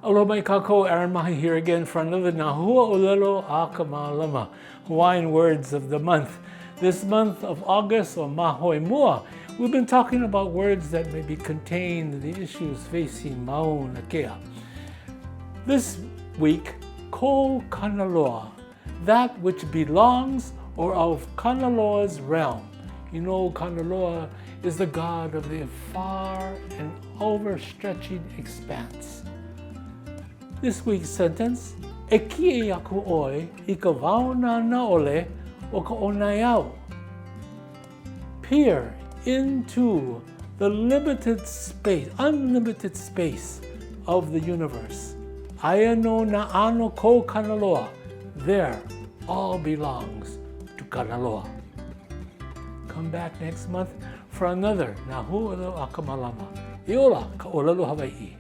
Aloha mai kākou, Aaron Mahi here again for another Huaʻōlelo a Malama, Hawaiian words of the month. This month of August, or Mahoi Mua, we've been talking about words that may be contained in the issues facing Mauna Kea. This week, ko Kanaloa, that which belongs or of Kanaloa's realm. You know, Kanaloa is the god of the far and overstretching expanse. This week's sentence, e kie aku oi I ka wauna na ole o ka onaiau. Peer into the unlimited space of the universe. Aia no na ano ko Kanaloa. There, all belongs to Kanaloa. Come back next month for another Huaʻōlelo a Malama. Iola ka ʻōlelo Hawaii.